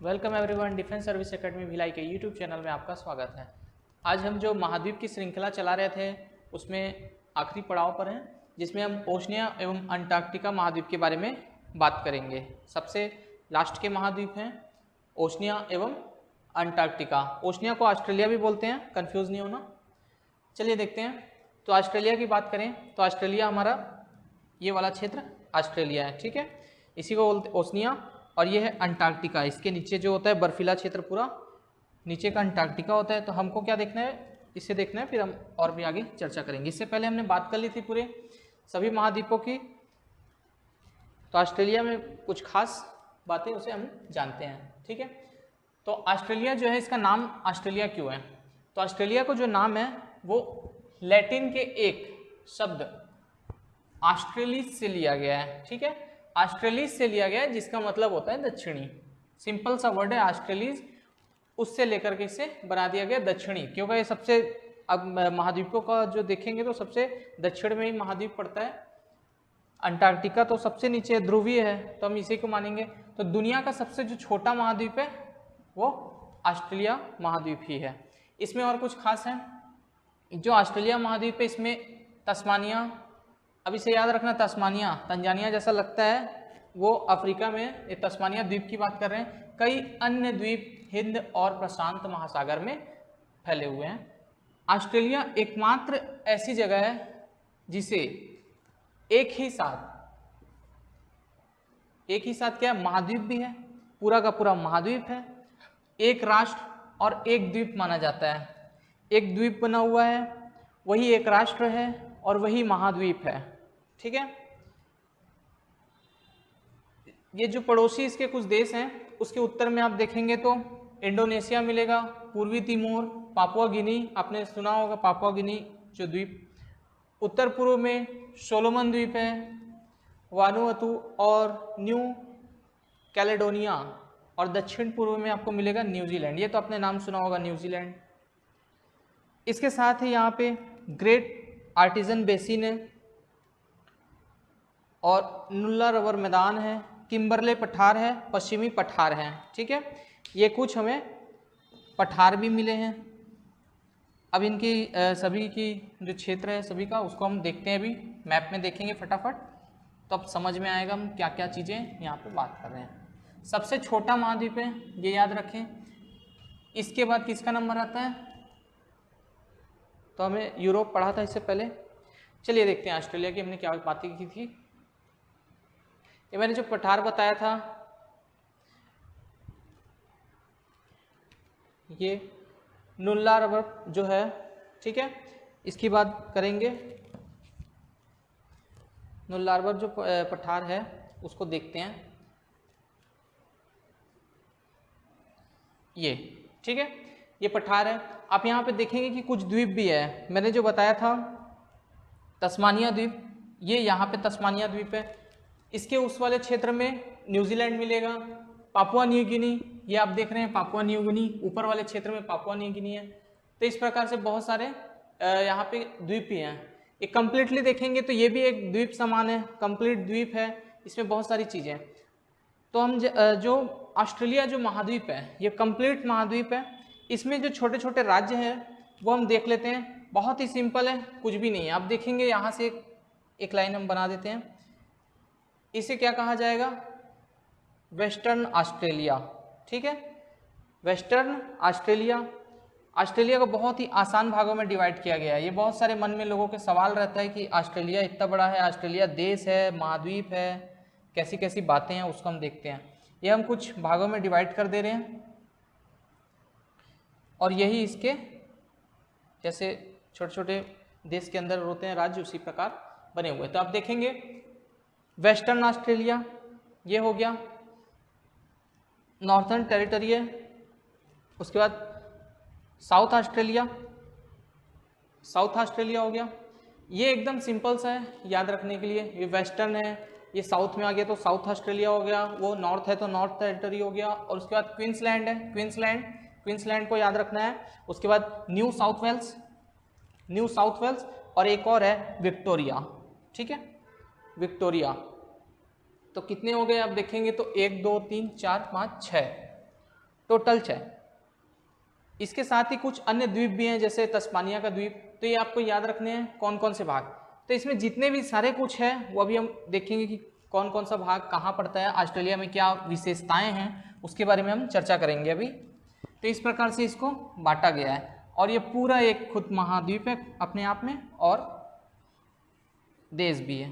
Welcome everyone, defence service academy Bhilai के YouTube channel में आपका स्वागत है। आज हम जो महाद्वीप की श्रृंखला चला रहे थे उसमें आखिरी पड़ाव पर हैं, जिसमें हम ओशनिया एवं अंटार्कटिका महाद्वीप के बारे में बात करेंगे। सबसे लास्ट के महाद्वीप हैं ओशनिया एवं अंटार्कटिका। ओशनिया को ऑस्ट्रेलिया भी बोलते हैं, कन्फ्यूज़ नहीं होना। चलिए देखते हैं। तो ऑस्ट्रेलिया की बात करें तो ऑस्ट्रेलिया हमारा ये वाला क्षेत्र ऑस्ट्रेलिया है, ठीक है। इसी को बोलते ओशनिया। और ये है अंटार्कटिका, इसके नीचे जो होता है बर्फीला क्षेत्र पूरा नीचे का अंटार्कटिका होता है। तो हमको क्या देखना है, इसे देखना है, फिर हम और भी आगे चर्चा करेंगे। इससे पहले हमने बात कर ली थी पूरे सभी महाद्वीपों की। तो ऑस्ट्रेलिया में कुछ खास बातें उसे हम जानते हैं, ठीक है। तो ऑस्ट्रेलिया जो है, इसका नाम ऑस्ट्रेलिया क्यों है? तो ऑस्ट्रेलिया को जो नाम है वो लैटिन के एक शब्द ऑस्ट्रेलिस से लिया गया है, ठीक है। ऑस्ट्रेलिस से लिया गया है, जिसका मतलब होता है दक्षिणी। सिंपल सा वर्ड है ऑस्ट्रेलिस, उससे लेकर के इसे बना दिया गया दक्षिणी, क्योंकि ये सबसे, अब महाद्वीपों का जो देखेंगे तो सबसे दक्षिण में ही महाद्वीप पड़ता है। अंटार्कटिका तो सबसे नीचे ध्रुवीय है, तो हम इसी को मानेंगे। तो दुनिया का सबसे जो छोटा महाद्वीप है वो ऑस्ट्रेलिया महाद्वीप ही है। इसमें और कुछ खास है। जो ऑस्ट्रेलिया महाद्वीप है इसमें तस्मानिया, अब इसे याद रखना, तस्मानिया तंजानिया जैसा लगता है, वो अफ्रीका में ये तस्मानिया द्वीप की बात कर रहे हैं। कई अन्य द्वीप हिंद और प्रशांत महासागर में फैले हुए हैं। ऑस्ट्रेलिया एकमात्र ऐसी जगह है जिसे एक ही साथ क्या महाद्वीप भी है, पूरा का पूरा महाद्वीप है, एक राष्ट्र और एक द्वीप माना जाता है। एक द्वीप बना हुआ है, वही एक राष्ट्र है और वही महाद्वीप है, ठीक है। ये जो पड़ोसी इसके कुछ देश हैं, उसके उत्तर में आप देखेंगे तो इंडोनेशिया मिलेगा, पूर्वी तिमोर, पापुआ गिनी, आपने सुना होगा पापुआ गिनी जो द्वीप। उत्तर पूर्व में सोलोमन द्वीप है, वानुअतु और न्यू कैलेडोनिया, और दक्षिण पूर्व में आपको मिलेगा न्यूजीलैंड। ये तो आपने नाम सुना होगा, न्यूजीलैंड। इसके साथ ही यहाँ पे ग्रेट आर्टिजन बेसिन है और नुल्ला रबर मैदान है, किम्बरले पठार है, पश्चिमी पठार है, ठीक है। ये कुछ हमें पठार भी मिले हैं। अब इनकी सभी की जो क्षेत्र है सभी का, उसको हम देखते हैं, अभी मैप में देखेंगे फटाफट, तो अब समझ में आएगा हम क्या क्या चीज़ें यहाँ पे बात कर रहे हैं। सबसे छोटा महाद्वीप है, ये याद रखें। इसके बाद किसका नंबर आता है? तो हमें यूरोप पढ़ा था इससे पहले। चलिए देखते हैं ऑस्ट्रेलिया की हमने क्या बातें की थी। ये मैंने जो पठार बताया था, ये नुल्ला रबर जो है, ठीक है, इसकी बात करेंगे। नुल्ला रबर जो पठार है उसको देखते हैं, ये, ठीक है, ये पठार है। आप यहाँ पे देखेंगे कि कुछ द्वीप भी है। मैंने जो बताया था तस्मानिया द्वीप, ये यहाँ पे तस्मानिया द्वीप है। इसके उस वाले क्षेत्र में न्यूजीलैंड मिलेगा, पापुआ न्यू गिनी, ये आप देख रहे हैं पापुआ न्यू गिनी, ऊपर वाले क्षेत्र में पापुआ न्यू गिनी है। तो इस प्रकार से बहुत सारे यहाँ पे द्वीप ही हैं। ये कंप्लीटली देखेंगे तो ये भी एक द्वीप समान है, कंप्लीट द्वीप है, इसमें बहुत सारी चीज़ें। तो हम जो ऑस्ट्रेलिया जो महाद्वीप है, ये कंप्लीट महाद्वीप है। इसमें जो छोटे छोटे राज्य हैं वो हम देख लेते हैं। बहुत ही सिंपल है, कुछ भी नहीं है। आप देखेंगे यहाँ से एक लाइन हम बना देते हैं। इसे क्या कहा जाएगा? वेस्टर्न ऑस्ट्रेलिया, ठीक है, वेस्टर्न ऑस्ट्रेलिया। ऑस्ट्रेलिया को बहुत ही आसान भागों में डिवाइड किया गया है। ये बहुत सारे मन में लोगों के सवाल रहता है कि ऑस्ट्रेलिया इतना बड़ा है, ऑस्ट्रेलिया देश है, महाद्वीप है, कैसी कैसी बातें हैं, उसको हम देखते हैं। ये हम कुछ भागों में डिवाइड कर दे रहे हैं और यही इसके जैसे छोटे छोटे देश के अंदर होते हैं राज्य, उसी प्रकार बने हुए। तो आप देखेंगे वेस्टर्न ऑस्ट्रेलिया ये हो गया, नॉर्थर्न टेरिटरी है। उसके बाद साउथ ऑस्ट्रेलिया, साउथ ऑस्ट्रेलिया हो गया। ये एकदम सिंपल सा है याद रखने के लिए। ये वेस्टर्न है, ये साउथ में आ गया तो साउथ ऑस्ट्रेलिया हो गया, वो नॉर्थ है तो नॉर्थ टेरिटरी हो गया। और उसके बाद क्वींसलैंड है, क्वींसलैंड को याद रखना है। उसके बाद न्यू साउथ वेल्स, और एक और है विक्टोरिया, ठीक है, विक्टोरिया। तो कितने हो गए आप देखेंगे तो 1 2 3 4 5 6, टोटल 6। इसके साथ ही कुछ अन्य द्वीप भी हैं जैसे तस्मानिया का द्वीप, तो ये आपको याद रखने हैं कौन कौन से भाग। तो इसमें जितने भी सारे कुछ है वो अभी हम देखेंगे कि कौन कौन सा भाग कहाँ पड़ता है, ऑस्ट्रेलिया में क्या विशेषताएं हैं उसके बारे में हम चर्चा करेंगे अभी। तो इस प्रकार से इसको बांटा गया है और ये पूरा एक खुद महाद्वीप है अपने आप में और देश भी है।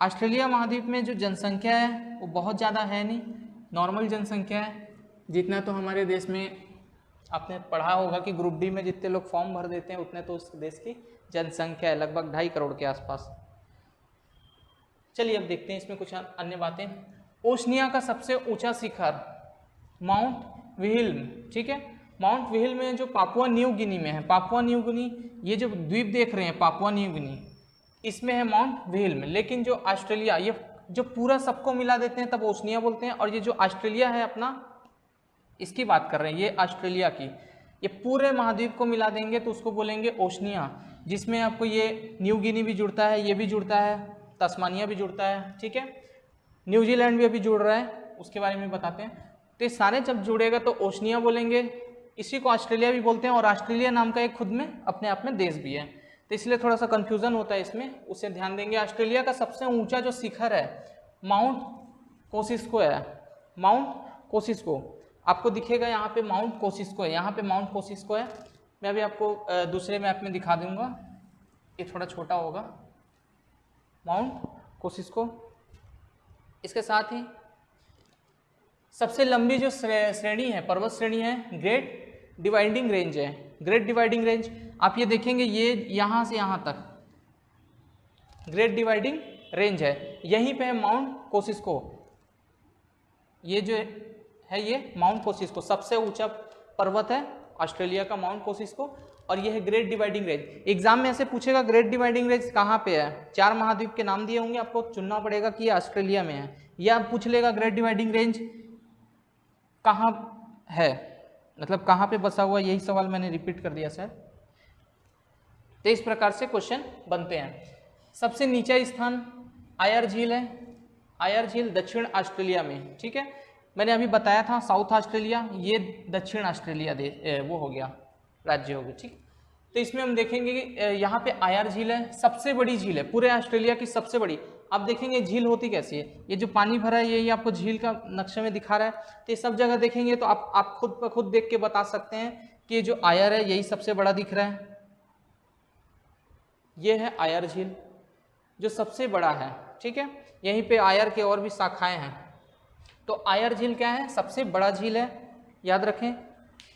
ऑस्ट्रेलिया महाद्वीप में जो जनसंख्या है वो बहुत ज़्यादा है नहीं, नॉर्मल जनसंख्या है। जितना तो हमारे देश में आपने पढ़ा होगा कि ग्रुप डी में जितने लोग फॉर्म भर देते हैं उतने तो उस देश की जनसंख्या है, लगभग 2.5 करोड़ के आसपास। चलिए अब देखते हैं इसमें कुछ अन्य बातें। ओशनिया का सबसे ऊंचा शिखर माउंट विहिल्म, ठीक है। माउंट विहिल्म में जो पापुआ न्यू गिनी में है, पापुआ न्यू गिनी, ये जो द्वीप देख रहे हैं पापुआ न्यू गिनी, इसमें है माउंट विहिल्म। लेकिन जो ऑस्ट्रेलिया, ये जो पूरा सबको मिला देते हैं तब ओशनिया बोलते हैं, और ये जो ऑस्ट्रेलिया है अपना, इसकी बात कर रहे हैं, ये ऑस्ट्रेलिया की, ये पूरे महाद्वीप को मिला देंगे तो उसको बोलेंगे ओशनिया, जिसमें आपको ये न्यू गिनी भी जुड़ता है, ये भी जुड़ता है, तस्मानिया भी जुड़ता है, ठीक है, न्यूजीलैंड भी अभी जुड़ रहा है, उसके बारे में बताते हैं। तो ये सारे जब जुड़ेगा तो ओशनिया बोलेंगे, इसी को ऑस्ट्रेलिया भी बोलते हैं, और ऑस्ट्रेलिया नाम का एक खुद में अपने आप में देश भी है, तो इसलिए थोड़ा सा कन्फ्यूजन होता है इसमें, उससे ध्यान देंगे। ऑस्ट्रेलिया का सबसे ऊंचा जो शिखर है माउंट कोसिस्को है, माउंट कोसिस्को आपको दिखेगा यहाँ पे, माउंट कोसिस्को है, यहाँ पे माउंट कोसिस्को है। मैं अभी आपको दूसरे मैप में दिखा दूंगा, ये थोड़ा छोटा होगा, माउंट कोसिस्को। इसके साथ ही सबसे लंबी जो श्रेणी है, पर्वत श्रेणी है, ग्रेट डिवाइडिंग रेंज है। ग्रेट डिवाइडिंग रेंज आप ये देखेंगे, ये यहाँ से यहाँ तक ग्रेट डिवाइडिंग रेंज है, यहीं पे है माउंट कोसिस्को। ये जो है ये माउंट कोसिस्को सबसे ऊंचा पर्वत है ऑस्ट्रेलिया का, माउंट कोसिस्को, और ये है ग्रेट डिवाइडिंग रेंज। एग्जाम में ऐसे पूछेगा ग्रेट डिवाइडिंग रेंज कहाँ पे है, 4 महाद्वीप के नाम दिए होंगे, आपको चुनना पड़ेगा कि ये ऑस्ट्रेलिया में है, या पूछ लेगा ग्रेट डिवाइडिंग रेंज कहाँ है, मतलब कहाँ पे बसा हुआ, यही सवाल मैंने रिपीट कर दिया सर। तो इस प्रकार से क्वेश्चन बनते हैं। सबसे नीचा स्थान आयर झील है, आयर झील दक्षिण ऑस्ट्रेलिया में, ठीक है, मैंने अभी बताया था साउथ ऑस्ट्रेलिया, ये दक्षिण ऑस्ट्रेलिया वो हो गया, राज्य हो गया, ठीक। तो इसमें हम देखेंगे कि यहाँ पे आयर झील है, सबसे बड़ी झील है पूरे ऑस्ट्रेलिया की, सबसे बड़ी। आप देखेंगे झील होती कैसी है, ये जो पानी भरा है यही आपको झील का नक्शे में दिखा रहा है, तो ये सब जगह देखेंगे तो आप खुद ब खुद देख के बता सकते हैं कि ये जो आयर है यही सबसे बड़ा दिख रहा है, ये है आयर झील जो सबसे बड़ा है, ठीक है। यहीं पे आयर के और भी शाखाएं हैं, तो आयर झील क्या है, सबसे बड़ा झील है, याद रखें।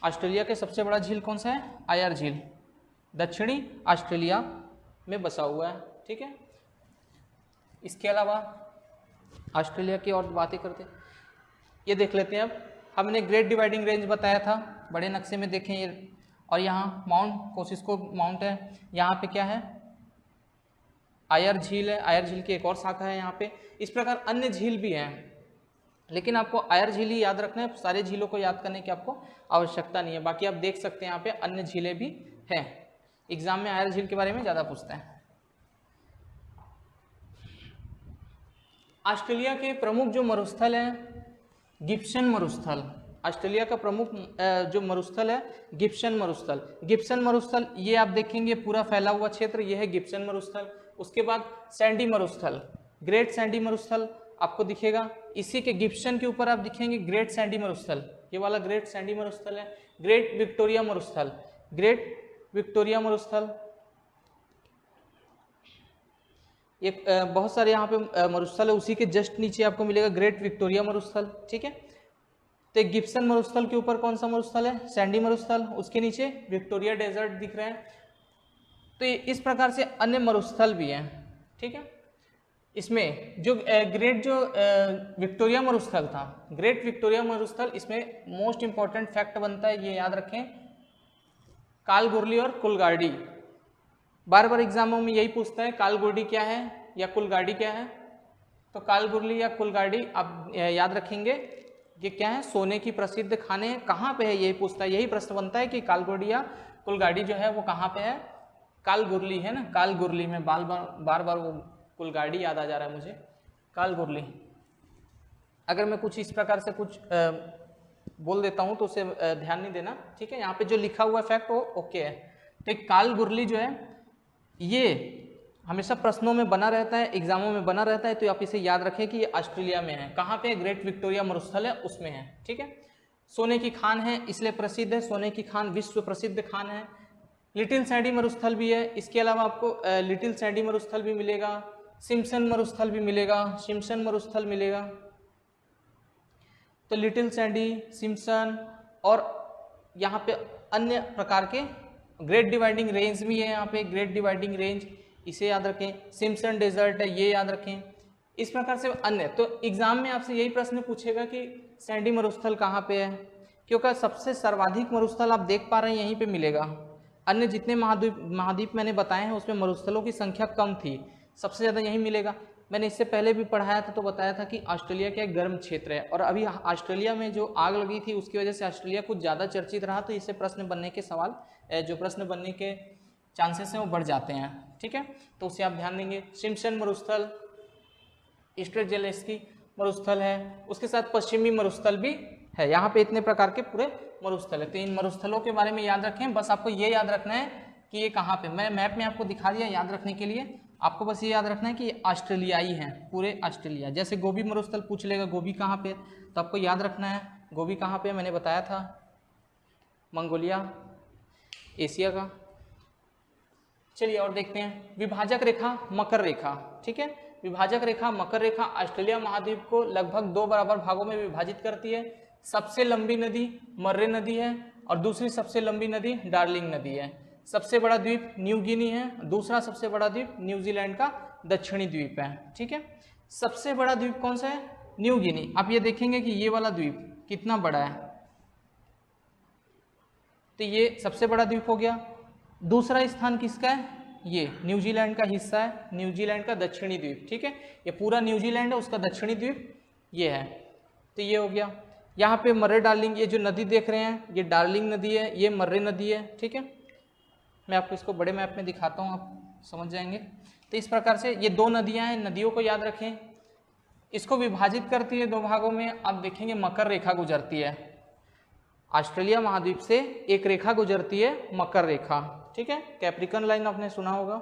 ऑस्ट्रेलिया के सबसे बड़ा झील कौन सा है, आयर झील, दक्षिणी ऑस्ट्रेलिया में बसा हुआ है, ठीक है। इसके अलावा ऑस्ट्रेलिया की और बातें करते, ये देख लेते हैं। अब हमने ग्रेट डिवाइडिंग रेंज बताया था, बड़े नक्शे में देखें ये, और यहाँ माउंट कोसिस्को माउंट है, यहाँ पे क्या है, आयर झील है, आयर झील की एक और शाखा है यहाँ पे। इस प्रकार अन्य झील भी हैं, लेकिन आपको आयर झील ही याद रखना है, सारे झीलों को याद करने की आपको आवश्यकता नहीं है। बाकी आप देख सकते हैं यहाँ पे अन्य झीलें भी हैं, एग्जाम में आयर झील के बारे में ज़्यादा पूछते हैं। ऑस्ट्रेलिया के प्रमुख जो मरुस्थल हैं, गिब्सन मरुस्थल, ऑस्ट्रेलिया का प्रमुख जो मरुस्थल है गिब्सन मरुस्थल। गिब्सन मरुस्थल ये आप देखेंगे पूरा फैला हुआ क्षेत्र, ये है गिब्सन मरुस्थल। उसके बाद सैंडी मरुस्थल, ग्रेट सैंडी मरुस्थल आपको दिखेगा, इसी के गिब्सन के ऊपर आप दिखेंगे ग्रेट सैंडी मरुस्थल, ये वाला ग्रेट सैंडी मरुस्थल है। ग्रेट विक्टोरिया मरुस्थल, ग्रेट विक्टोरिया मरुस्थल, एक बहुत सारे यहाँ पे मरुस्थल है, उसी के जस्ट नीचे आपको मिलेगा ग्रेट विक्टोरिया मरुस्थल, ठीक है। तो एक गिब्सन मरुस्थल के ऊपर कौन सा मरुस्थल है, सैंडी मरुस्थल, उसके नीचे विक्टोरिया डेजर्ट दिख रहे हैं। तो इस प्रकार से अन्य मरुस्थल भी हैं, ठीक है। इसमें जो ग्रेट जो विक्टोरिया मरुस्थल था, ग्रेट विक्टोरिया मरुस्थल, इसमें मोस्ट इंपॉर्टेंट फैक्ट बनता है, ये याद रखें, कालगुरली और कुलगाड़ी। बार बार एग्जामों में यही पूछता है कालगुरली क्या है या कुलगाड़ी क्या है, तो कालगुरली या कुलगाड़ी आप याद रखेंगे, ये क्या है, सोने की प्रसिद्ध खाने कहाँ पे है, यही पूछता है, यही प्रश्न बनता है कि कालगुरली या कुलगाड़ी जो है वो कहाँ पे है। कालगुरली है ना, कालगुरली में बार बार वो कुलगाड़ी याद आ जा रहा है मुझे, कालगुरली। अगर मैं कुछ इस प्रकार से कुछ बोल देता हूँ तो उसे ध्यान नहीं देना, ठीक है। यहाँ पे जो लिखा हुआ फैक्ट वो ओके है। तो एक काल गुरली जो है ये हमेशा प्रश्नों में बना रहता है, एग्जामों में बना रहता है, तो आप इसे याद रखें कि ये ऑस्ट्रेलिया में है। कहाँ पे? ग्रेट विक्टोरिया मरुस्थल है उसमें है, ठीक है। सोने की खान है इसलिए प्रसिद्ध है, सोने की खान विश्व प्रसिद्ध खान है। लिटिल सैंडी मरुस्थल भी है, इसके अलावा आपको लिटिल सैंडी मरुस्थल भी मिलेगा, सिम्पसन मरुस्थल भी मिलेगा, सिम्पसन मरुस्थल मिलेगा। तो लिटिल सैंडी, सिम्पसन और यहाँ पे अन्य प्रकार के ग्रेट डिवाइडिंग रेंज भी है, यहाँ पे ग्रेट डिवाइडिंग रेंज, इसे याद रखें। सिम्पसन डेजर्ट है, ये याद रखें। इस प्रकार से अन्य, तो एग्जाम में आपसे यही प्रश्न पूछेगा कि सैंडी मरुस्थल कहाँ पे है, क्योंकि सबसे सर्वाधिक मरुस्थल आप देख पा रहे हैं यहीं पे मिलेगा। अन्य जितने महाद्वीप मैंने बताए हैं उसमें मरुस्थलों की संख्या कम थी, सबसे ज़्यादा यहीं मिलेगा। मैंने इससे पहले भी पढ़ाया था तो बताया था कि ऑस्ट्रेलिया का एक गर्म क्षेत्र है, और अभी ऑस्ट्रेलिया में जो आग लगी थी उसकी वजह से ऑस्ट्रेलिया कुछ ज़्यादा चर्चित रहा, तो इससे प्रश्न बनने के जो प्रश्न बनने के चांसेस हैं वो बढ़ जाते हैं, ठीक है। तो उसे आप ध्यान देंगे। सिम्पसन मरुस्थल, स्ट्रेटजेलेस्की मरुस्थल है, उसके साथ पश्चिमी मरुस्थल भी है। यहाँ पे इतने प्रकार के पूरे मरुस्थल है। तो इन मरुस्थलों के बारे में याद रखें, बस आपको ये याद रखना है कि ये कहाँ पे, मैं मैप में आपको दिखा दिया याद रखने के लिए। आपको बस ये याद रखना है कि ये ऑस्ट्रेलियाई हैं, पूरे ऑस्ट्रेलिया। जैसे गोबी मरुस्थल पूछ लेगा गोबी कहाँ पे, तो आपको याद रखना है गोबी कहाँ पे, मैंने बताया था मंगोलिया, एशिया का। चलिए और देखते हैं। विभाजक रेखा मकर रेखा, ठीक है। विभाजक रेखा मकर रेखा ऑस्ट्रेलिया महाद्वीप को लगभग 2 बराबर भागों में विभाजित करती है। सबसे लंबी नदी मर्रे नदी है और दूसरी सबसे लंबी नदी डार्लिंग नदी है। सबसे बड़ा द्वीप न्यू गिनी है, दूसरा सबसे बड़ा द्वीप न्यूजीलैंड का दक्षिणी द्वीप है, ठीक है। सबसे बड़ा द्वीप कौन सा है? New Guinea. आप ये देखेंगे कि ये वाला द्वीप कितना बड़ा है, तो ये सबसे बड़ा द्वीप हो गया। दूसरा स्थान किसका है? ये न्यूजीलैंड का हिस्सा है, न्यूजीलैंड का दक्षिणी द्वीप, ठीक है। ये पूरा न्यूजीलैंड है, उसका दक्षिणी द्वीप ये है, तो ये हो गया। यहाँ पे मर्रे डार्लिंग, ये जो नदी देख रहे हैं ये डार्लिंग नदी है, ये मर्रे नदी है, ठीक है। मैं आपको इसको बड़े मैप में दिखाता हूँ, आप समझ जाएंगे। तो इस प्रकार से ये 2 नदियाँ हैं, नदियों को याद रखें। इसको विभाजित करती है 2 भागों में। आप देखेंगे मकर रेखा गुजरती है, ऑस्ट्रेलिया महाद्वीप से एक रेखा गुजरती है मकर रेखा, ठीक है। कैप्रिकन लाइन आपने सुना होगा।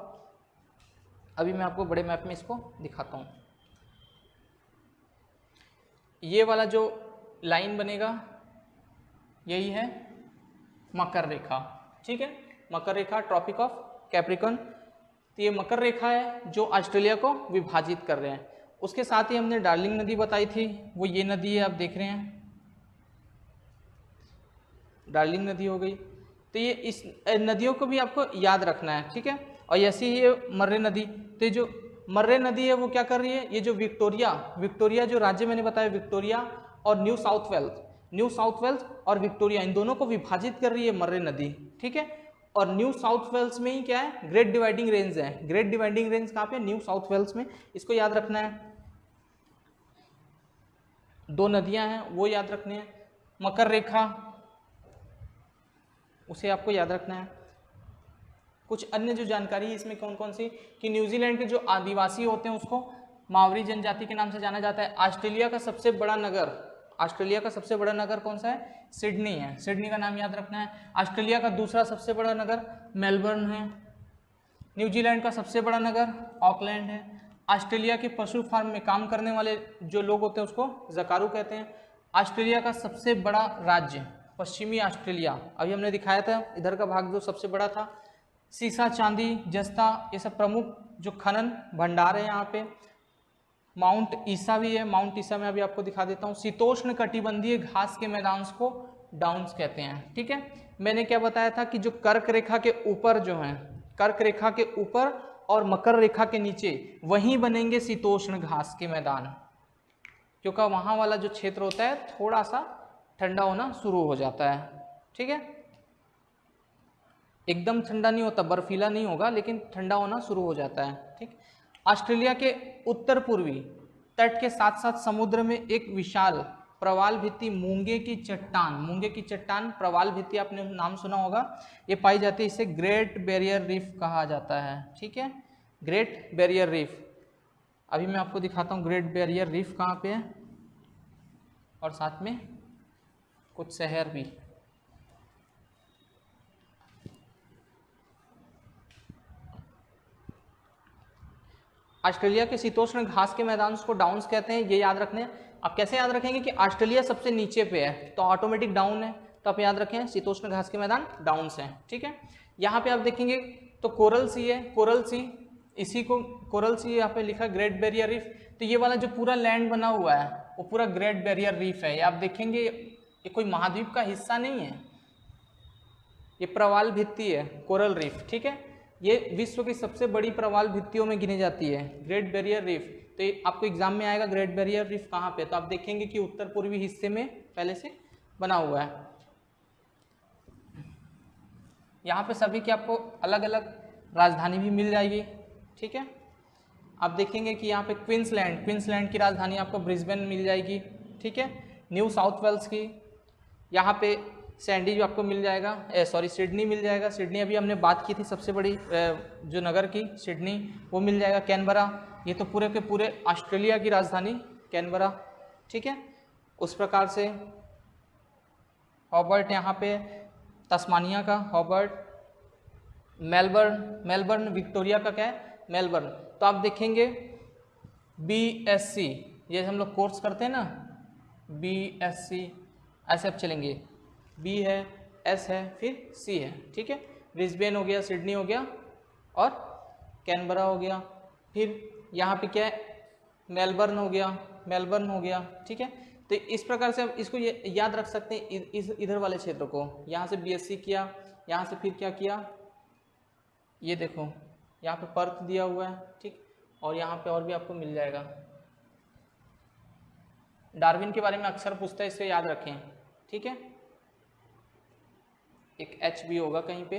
अभी मैं आपको बड़े मैप में इसको दिखाता हूँ। ये वाला जो लाइन बनेगा यही है मकर रेखा, ठीक है। मकर रेखा, ट्रॉपिक ऑफ कैप्रिकन। तो ये मकर रेखा है जो ऑस्ट्रेलिया को विभाजित कर रहे हैं। उसके साथ ही हमने डार्लिंग नदी बताई थी, वो ये नदी है, आप देख रहे हैं डार्लिंग नदी हो गई। तो ये इस नदियों को भी आपको याद रखना है, ठीक है। और ऐसी ही ये मर्रे नदी, तो जो मर्रे नदी है वो क्या कर रही है, ये जो विक्टोरिया जो राज्य मैंने बताया विक्टोरिया और न्यू साउथ वेल्स और विक्टोरिया, इन दोनों को विभाजित कर रही है मर्रे नदी, ठीक है। और न्यू साउथ वेल्स में ही क्या है, ग्रेट डिवाइडिंग रेंज है। ग्रेट डिवाइडिंग रेंज कहाँ पे? न्यू साउथ वेल्स में। इसको याद रखना है। 2 नदियां हैं वो याद रखने हैं। मकर रेखा उसे आपको याद रखना है। कुछ अन्य जो जानकारी है इसमें कौन कौन सी, कि न्यूजीलैंड के जो आदिवासी होते हैं उसको मावरी जनजाति के नाम से जाना जाता है। ऑस्ट्रेलिया का सबसे बड़ा नगर कौन सा है? सिडनी है, सिडनी का नाम याद रखना है। ऑस्ट्रेलिया का दूसरा सबसे बड़ा नगर मेलबर्न है। न्यूजीलैंड का सबसे बड़ा नगर ऑकलैंड है। ऑस्ट्रेलिया के पशु फार्म में काम करने वाले जो लोग होते हैं उसको जकारू कहते हैं। ऑस्ट्रेलिया का सबसे बड़ा राज्य पश्चिमी ऑस्ट्रेलिया, अभी हमने दिखाया था इधर का भाग जो सबसे बड़ा था। सीसा, चांदी, जस्ता, ये सब प्रमुख जो खनन भंडार है यहाँ पे। माउंट ईसा भी है, माउंट ईसा में अभी आपको दिखा देता हूँ। शीतोष्ण कटिबंधीय घास के मैदान को डाउन्स कहते हैं, ठीक है। मैंने क्या बताया था कि जो कर्क रेखा के ऊपर जो है, कर्क रेखा के ऊपर और मकर रेखा के नीचे वहीं बनेंगे शीतोष्ण घास के मैदान, क्योंकि वहाँ वाला जो क्षेत्र होता है थोड़ा सा ठंडा होना शुरू हो जाता है, ठीक है। एकदम ठंडा नहीं होता, बर्फीला नहीं होगा, लेकिन ठंडा होना शुरू हो जाता है, ठीक। ऑस्ट्रेलिया के उत्तर पूर्वी तट के साथ साथ समुद्र में एक विशाल प्रवाल भित्ति मूंगे की चट्टान प्रवाल भित्ति आपने नाम सुना होगा, ये पाई जाती है। इसे ग्रेट बैरियर रीफ कहा जाता है, ठीक है, ग्रेट बैरियर रीफ। अभी मैं आपको दिखाता हूँ ग्रेट बैरियर रीफ कहाँ पे है और साथ में कुछ शहर भी। ऑस्ट्रेलिया के शीतोष्ण घास के मैदान को डाउन्स कहते हैं, ये याद रखने हैं। आप कैसे याद रखेंगे कि ऑस्ट्रेलिया सबसे नीचे पे है तो ऑटोमेटिक डाउन है, तो आप याद रखें शीतोष्ण घास के मैदान डाउन्स हैं। ठीक है, यहाँ पे आप देखेंगे तो कोरल सी है, कोरल सी, इसी को कोरल सी यहाँ पे लिखा ग्रेट बैरियर रीफ। तो ये वाला जो पूरा लैंड बना हुआ है वो पूरा ग्रेट बैरियर रीफ है। ये आप देखेंगे ये कोई महाद्वीप का हिस्सा नहीं है, ये प्रवाल भित्ति है कोरल रीफ। ठीक है, ये विश्व की सबसे बड़ी प्रवाल भित्तियों में गिनी जाती है ग्रेट बैरियर रीफ। तो आपको एग्जाम में आएगा ग्रेट बैरियर रीफ कहाँ पे, तो आप देखेंगे कि उत्तर पूर्वी हिस्से में पहले से बना हुआ है। यहाँ पे सभी की आपको अलग अलग राजधानी भी मिल जाएगी। ठीक है, आप देखेंगे कि यहाँ पे क्वींसलैंड की राजधानी आपको ब्रिस्बेन मिल जाएगी। ठीक है, न्यू साउथ वेल्स की, यहाँ पे सैंडी जो आपको मिल जाएगा, सिडनी मिल जाएगा। सिडनी अभी हमने बात की थी, सबसे बड़ी जो नगर की सिडनी, वो मिल जाएगा। कैनबरा, ये तो पूरे के पूरे ऑस्ट्रेलिया की राजधानी कैनबरा। ठीक है, उस प्रकार से हॉबर्ट यहाँ पे तस्मानिया का हॉबर्ट, मेलबर्न विक्टोरिया का क्या है मेलबर्न। तो आप देखेंगे BSc, ये हम लोग कोर्स करते हैं ना BSc, ऐसे आप चलेंगे, B है, S है, फिर C है। ठीक है, ब्रिस्बेन हो गया, सिडनी हो गया और कैनबरा हो गया। फिर यहाँ पे क्या है मेलबर्न हो गया। ठीक है, तो इस प्रकार से आप इसको ये याद रख सकते हैं इधर वाले क्षेत्र को। यहाँ से BSc किया, यहाँ से फिर क्या किया, ये देखो यहाँ पे पर्थ दिया हुआ है। ठीक, और यहाँ पे और भी आपको मिल जाएगा। डार्विन के बारे में अक्सर पूछता है, इसे याद रखें। ठीक है, एक H भी होगा कहीं पे।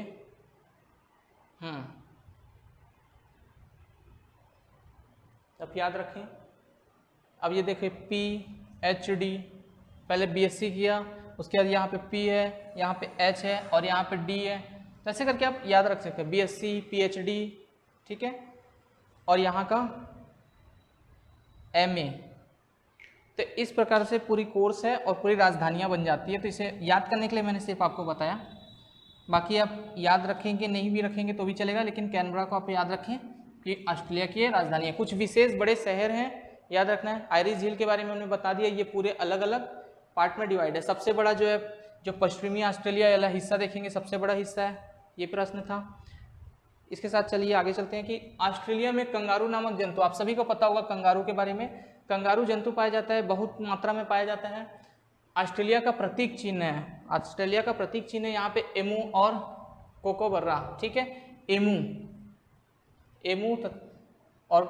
अब याद रखें। अब ये देखिए PhD, पहले BSc किया, उसके बाद यहाँ पे P है, यहाँ पे H है और यहाँ पे D है। तो ऐसे करके आप याद रख सकते हैं BSc PhD। ठीक है, और यहाँ का MA। तो इस प्रकार से पूरी कोर्स है और पूरी राजधानियाँ बन जाती है। तो इसे याद करने के लिए मैंने सिर्फ आपको बताया, बाकी आप याद रखेंगे नहीं भी रखेंगे तो भी चलेगा, लेकिन कैनबरा को आप याद रखें कि ऑस्ट्रेलिया की राजधानी है। कुछ विशेष बड़े शहर हैं, याद रखना है। आयरिश झील के बारे में हमने बता दिया, ये पूरे अलग अलग पार्ट में डिवाइड है। सबसे बड़ा जो है, जो पश्चिमी ऑस्ट्रेलिया वाला हिस्सा देखेंगे, सबसे बड़ा हिस्सा है। ये प्रश्न था। इसके साथ चलिए आगे चलते हैं कि ऑस्ट्रेलिया में कंगारू नामक जंतु, आप सभी को पता होगा कंगारू के बारे में। कंगारू जंतु पाया जाता है, बहुत मात्रा में पाया जाता है। ऑस्ट्रेलिया का प्रतीक चिन्ह है, ऑस्ट्रेलिया का प्रतीक चिन्ह है यहाँ पे एमू और कोकोबर्रा। ठीक है, एमू और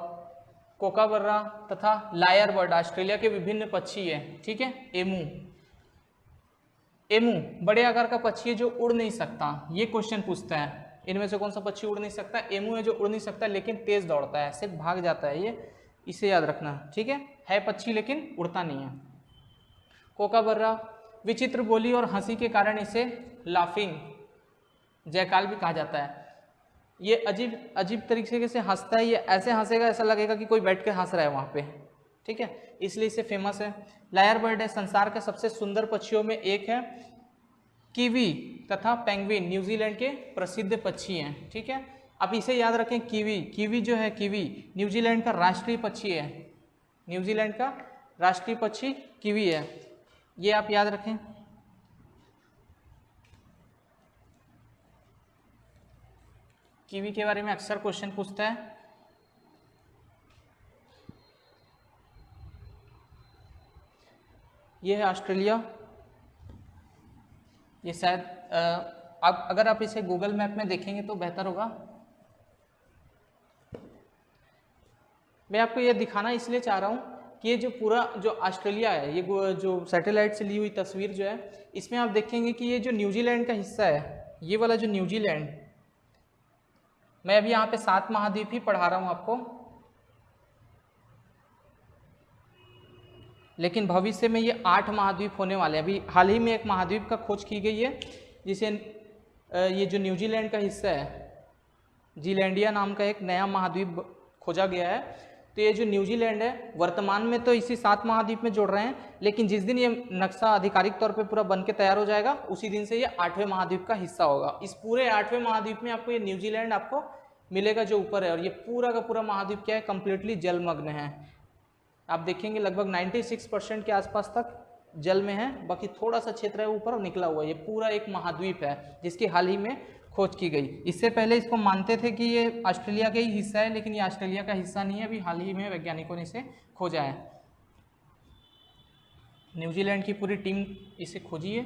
कोकाबर्रा तथा लायर बर्ड ऑस्ट्रेलिया के विभिन्न पक्षी है। ठीक है, एमू बड़े आकार का पक्षी है जो उड़ नहीं सकता। ये क्वेश्चन पूछता है, इनमें से कौन सा पक्षी उड़ नहीं सकता? एमू है जो उड़ नहीं सकता लेकिन तेज दौड़ता है, सिर्फ भाग जाता है ये, इसे याद रखना। ठीक है पक्षी लेकिन उड़ता नहीं है। कोकाबर्रा विचित्र बोली और हंसी के कारण इसे लाफिंग जयकाल भी कहा जाता है। ये अजीब तरीके से हंसता है, ये ऐसे हंसेगा ऐसा लगेगा कि कोई बैठ के हंस रहा है वहाँ पे। ठीक है, इसलिए इसे फेमस है। लायर बर्ड है, संसार के सबसे सुंदर पक्षियों में एक है। कीवी तथा पेंगुइन न्यूजीलैंड के प्रसिद्ध पक्षी हैं। ठीक है, आप इसे याद रखें, कीवी जो है, कीवी न्यूजीलैंड का राष्ट्रीय पक्षी है। न्यूजीलैंड का राष्ट्रीय पक्षी कीवी है, ये आप याद रखें। कीवी के बारे में अक्सर क्वेश्चन पूछता है। ये है ऑस्ट्रेलिया, ये शायद आप अगर आप इसे गूगल मैप में देखेंगे तो बेहतर होगा। मैं आपको ये दिखाना इसलिए चाह रहा हूँ कि ये जो पूरा जो ऑस्ट्रेलिया है, ये जो सैटेलाइट से ली हुई तस्वीर जो है, इसमें आप देखेंगे कि ये जो न्यूजीलैंड का हिस्सा है, ये वाला जो न्यूजीलैंड, मैं अभी यहाँ पे 7 महाद्वीप ही पढ़ा रहा हूँ आपको, लेकिन भविष्य में ये 8 महाद्वीप होने वाले हैं। अभी हाल ही में एक महाद्वीप का खोज की गई है, जिसे ये जो न्यूजीलैंड का हिस्सा है, जीलैंडिया नाम का एक नया महाद्वीप खोजा गया है। तो ये जो न्यूजीलैंड है वर्तमान में तो इसी 7 महाद्वीप में जोड़ रहे हैं, लेकिन जिस दिन ये नक्शा आधिकारिक तौर पे पूरा बन के तैयार हो जाएगा उसी दिन से ये 8वें महाद्वीप का हिस्सा होगा। इस पूरे 8वें महाद्वीप में आपको ये न्यूजीलैंड आपको मिलेगा जो ऊपर है, और ये पूरा का पूरा महाद्वीप क्या है, कंप्लीटली जलमग्न है। आप देखेंगे लगभग 96% के आसपास तक जल में है, बाकी थोड़ा सा क्षेत्र है ऊपर निकला हुआ है। ये पूरा एक महाद्वीप है जिसकी हाल ही में खोज की गई। इससे पहले इसको मानते थे कि ये ऑस्ट्रेलिया का ही हिस्सा है, लेकिन ये ऑस्ट्रेलिया का हिस्सा नहीं है, अभी हाल ही में वैज्ञानिकों ने इसे खोजा है। न्यूजीलैंड की पूरी टीम इसे खोजी है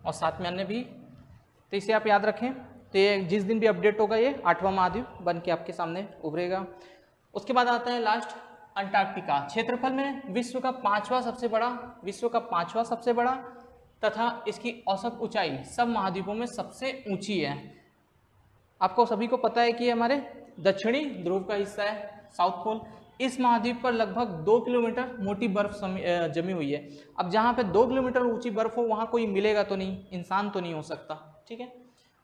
और साथ में अन्य भी, तो इसे आप याद रखें। तो ये जिस दिन भी अपडेट होगा ये 8वां महाद्वीप बन के आपके सामने उभरेगा। उसके बाद आता है लास्ट अंटार्कटिका। क्षेत्रफल में विश्व का 5वां सबसे बड़ा तथा इसकी औसत ऊंचाई सब महाद्वीपों में सबसे ऊंची है। आपको सभी को पता है कि हमारे दक्षिणी ध्रुव का हिस्सा है, साउथ पोल। इस महाद्वीप पर लगभग 2 किलोमीटर मोटी बर्फ जमी हुई है। अब जहाँ पे 2 किलोमीटर ऊंची बर्फ हो वहाँ कोई मिलेगा तो नहीं, इंसान तो नहीं हो सकता, ठीक है,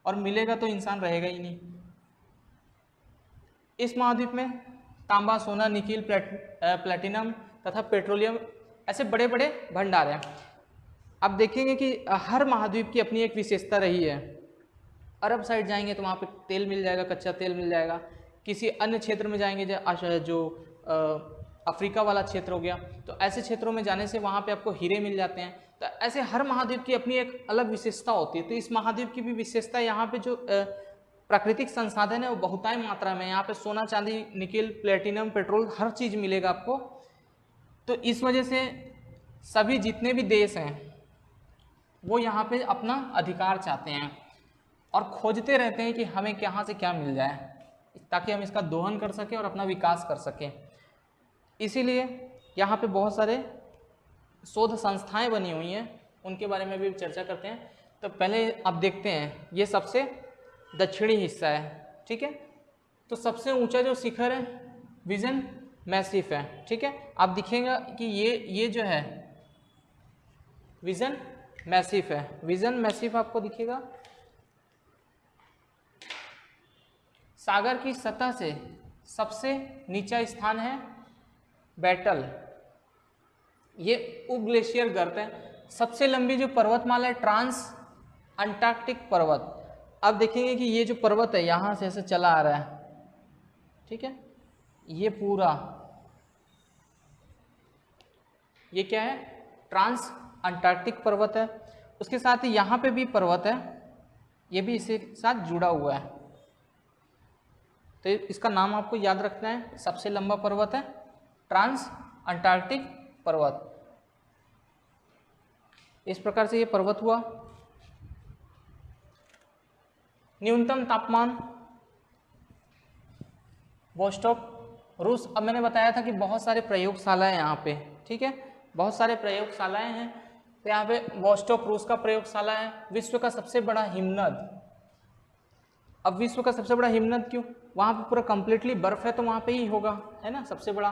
और मिलेगा तो इंसान रहेगा ही नहीं। इस महाद्वीप में तांबा, सोना, निकिल, प्लेटिनम तथा पेट्रोलियम ऐसे बड़े बड़े भंडार हैं। आप देखेंगे कि हर महाद्वीप की अपनी एक विशेषता रही है। अरब साइड जाएंगे तो वहाँ पे तेल मिल जाएगा, कच्चा तेल मिल जाएगा। किसी अन्य क्षेत्र में जाएंगे जो अफ्रीका वाला क्षेत्र हो गया, तो ऐसे क्षेत्रों में जाने से वहाँ पे आपको हीरे मिल जाते हैं। तो ऐसे हर महाद्वीप की अपनी एक अलग विशेषता होती है। तो इस महाद्वीप की भी विशेषता, यहाँ पे जो प्राकृतिक संसाधन है वो बहुतायत मात्रा में, यहाँ पे सोना, चांदी, निकिल, प्लेटिनम, पेट्रोल हर चीज़ मिलेगा आपको। तो इस वजह से सभी जितने भी देश हैं वो यहाँ पे अपना अधिकार चाहते हैं और खोजते रहते हैं कि हमें कहाँ से क्या मिल जाए ताकि हम इसका दोहन कर सकें और अपना विकास कर सकें। इसीलिए यहाँ पे बहुत सारे शोध संस्थाएं बनी हुई हैं, उनके बारे में भी चर्चा करते हैं। तो पहले आप देखते हैं, ये सबसे दक्षिणी हिस्सा है, ठीक है। तो सबसे ऊंचा जो शिखर है विजन मैसिफ है, ठीक है। आप दिखेगा कि ये जो है विजन मैसिफ है। विजन मैसिफ आपको दिखेगा सागर की सतह से सबसे नीचा स्थान है बैटल, ये उप ग्लेशियर गर्त है। सबसे लंबी जो पर्वतमाला है ट्रांस अंटार्कटिक पर्वत। अब देखेंगे कि ये जो पर्वत है यहाँ से ऐसे चला आ रहा है, ठीक है, ये पूरा ये क्या है, ट्रांस अंटार्कटिक पर्वत है। उसके साथ ही यहाँ पे भी पर्वत है, ये भी इसके साथ जुड़ा हुआ है। तो इसका नाम आपको याद रखना है, सबसे लंबा पर्वत है ट्रांस अंटार्कटिक पर्वत। इस प्रकार से ये पर्वत हुआ। न्यूनतम तापमान वोस्टॉक रूस। अब मैंने बताया था कि बहुत सारे प्रयोगशालाएं यहाँ पे, ठीक है, बहुत सारे प्रयोगशालाएं हैं। तो यहाँ पे वोस्टॉक रूस का प्रयोगशाला है। विश्व का सबसे बड़ा हिमनद। अब विश्व का सबसे बड़ा हिमनद क्यों, वहाँ पे पूरा कंप्लीटली बर्फ है तो वहाँ पे ही होगा, है ना, सबसे बड़ा।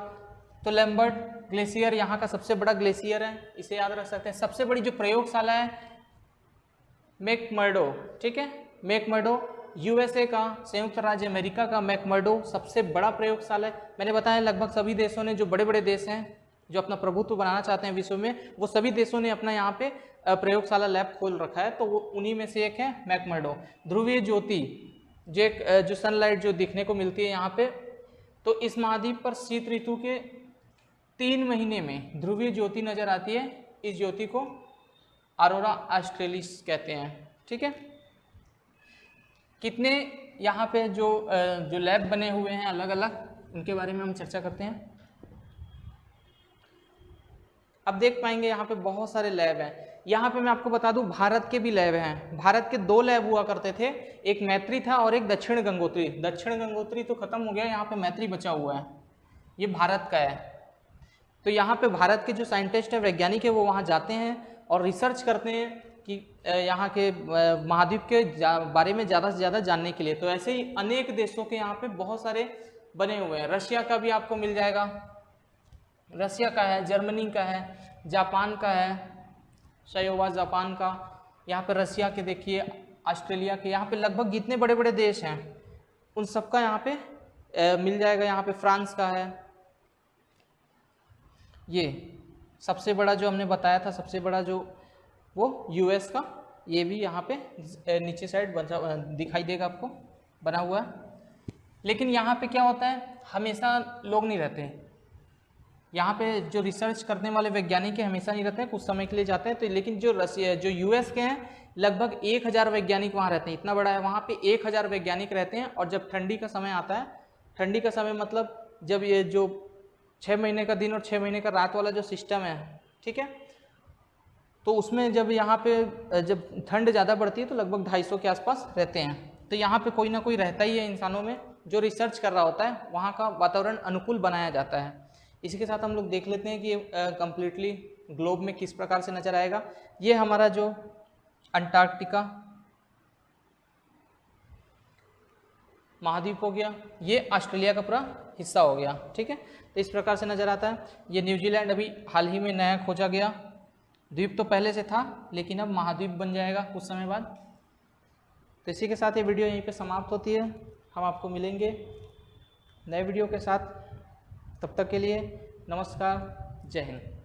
तो लैम्बर्ट ग्लेशियर यहाँ का सबसे बड़ा ग्लेशियर है, इसे याद रख सकते हैं। सबसे बड़ी जो प्रयोगशाला है मैकमर्डो, ठीक है, मैकमर्डो यूएसए का, संयुक्त राज्य अमेरिका का मैकमर्डो सबसे बड़ा प्रयोगशाला है। मैंने बताया लगभग सभी देशों ने, जो बड़े बड़े देश हैं जो अपना प्रभुत्व बनाना चाहते हैं विश्व में, वो सभी देशों ने अपना यहाँ पे प्रयोगशाला लैब खोल रखा है। तो वो उन्हीं में से एक है मैकमर्डो। ध्रुवीय ज्योति जो सनलाइट जो दिखने को मिलती है यहाँ पे, तो इस महाद्वीप पर शीत ऋतु के 3 महीने में ध्रुवीय ज्योति नजर आती है। इस ज्योति को अरोरा ऑस्ट्रेलिस कहते हैं, ठीक है। कितने यहाँ पे जो लैब बने हुए हैं अलग अलग, उनके बारे में हम चर्चा करते हैं। अब देख पाएंगे यहाँ पे बहुत सारे लैब हैं। यहाँ पे मैं आपको बता दूं भारत के भी लैब हैं। भारत के 2 लैब हुआ करते थे, एक मैत्री था और एक दक्षिण गंगोत्री। दक्षिण गंगोत्री तो खत्म हो गया, यहाँ पे मैत्री बचा हुआ है, ये भारत का है। तो यहाँ पे भारत के जो साइंटिस्ट है, वैज्ञानिक है, वो वहाँ जाते हैं और रिसर्च करते हैं कि यहाँ के महाद्वीप के बारे में ज़्यादा से ज़्यादा जानने के लिए। तो ऐसे ही अनेक देशों के यहाँ पे बहुत सारे बने हुए हैं। रशिया का भी आपको मिल जाएगा, रशिया का है, जर्मनी का है, जापान का है, शायोवा जापान का, यहाँ पे रशिया के देखिए, ऑस्ट्रेलिया के, यहाँ पे लगभग जितने बड़े बड़े देश हैं उन सबका यहाँ पे मिल जाएगा। यहाँ पे फ्रांस का है, ये सबसे बड़ा जो हमने बताया था, सबसे बड़ा जो वो यूएस का, ये भी यहाँ पे नीचे साइड दिखाई देगा आपको बना हुआ है। लेकिन यहाँ पे क्या होता है, हमेशा लोग नहीं रहते हैं यहाँ पे, जो रिसर्च करने वाले वैज्ञानिक हैं हमेशा नहीं रहते हैं, कुछ समय के लिए जाते हैं। तो लेकिन जो रसिया जो यूएस के हैं लगभग 1000 वैज्ञानिक वहाँ रहते हैं, इतना बड़ा है वहाँ पे 1000 वैज्ञानिक रहते हैं। और जब ठंडी का समय आता है, ठंडी का समय मतलब जब ये जो 6 महीने का दिन और 6 महीने का रात वाला जो सिस्टम है, ठीक है, तो उसमें जब यहाँ पे जब ठंड ज़्यादा बढ़ती है तो लगभग 250 के आसपास रहते हैं। तो यहाँ पे कोई ना कोई रहता ही है इंसानों में जो रिसर्च कर रहा होता है, वहाँ का वातावरण अनुकूल बनाया जाता है। इसी के साथ हम लोग देख लेते हैं कि कंप्लीटली ग्लोब में किस प्रकार से नज़र आएगा। ये हमारा जो अंटार्कटिका महाद्वीप हो गया, ये ऑस्ट्रेलिया का पूरा हिस्सा हो गया, ठीक है। तो इस प्रकार से नज़र आता है। ये न्यूजीलैंड अभी हाल ही में नया खोजा गया, द्वीप तो पहले से था लेकिन अब महाद्वीप बन जाएगा कुछ समय बाद। तो इसी के साथ ये वीडियो यहीं पे समाप्त होती है। हम आपको मिलेंगे नए वीडियो के साथ, तब तक के लिए नमस्कार, जय हिंद।